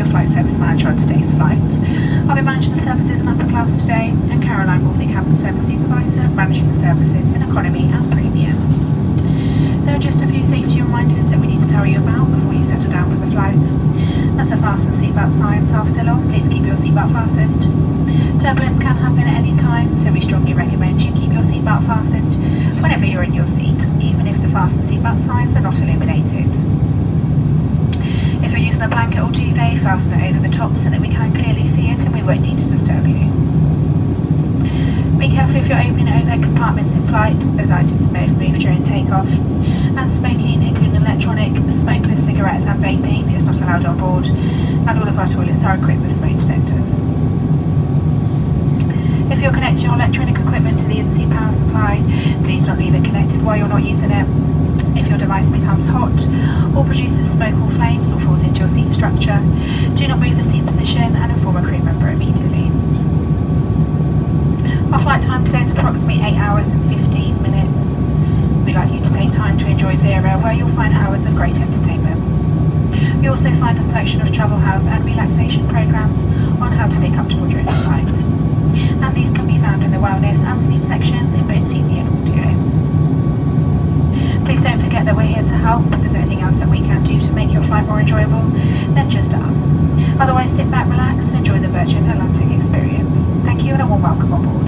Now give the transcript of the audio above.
the flight service manager on today's flight. I'll be managing the services in upper class today, and Caroline will be the cabin service supervisor, managing the services in economy and premium. There are just a few safety reminders that we need to tell you about before you settle down for the flight. As the fasten seatbelt signs are still on, please keep your seatbelt fastened. Turbulence can happen at any time, so we strongly recommend you keep your seatbelt fastened whenever you're in your seat, even if the fasten seatbelt signs are not illuminated. If you're using a blanket or duvet, fasten it over the top so that we can clearly see it and we won't need to disturb you. Be careful if you're opening overhead compartments in flight, as items may have moved during takeoff. And smoking, including electronic, smokeless cigarettes and vaping, is not allowed on board, and all of our toilets are equipped with smoke detectors. If you're connecting your electronic equipment to the in-seat power supply, please don't leave it connected while you're not using it. If your device becomes hot or produces smoke or flames or falls into your seat structure, do not move the seat position and inform a crew member immediately. Our flight time today is approximately 8 hours and 15 minutes. We'd like you to take time to enjoy Vera, where you'll find hours of great entertainment. You also find a selection of travel health and relaxation programs on how to stay comfortable during the flight. And these can be found in the wellness and sleep sections in both seating and audio. Please don't forget that we're here to help. If there's anything else that we can do to make your flight more enjoyable, then just ask. Otherwise, sit back, relax, and enjoy the Virgin Atlantic experience. Thank you and a warm welcome on board.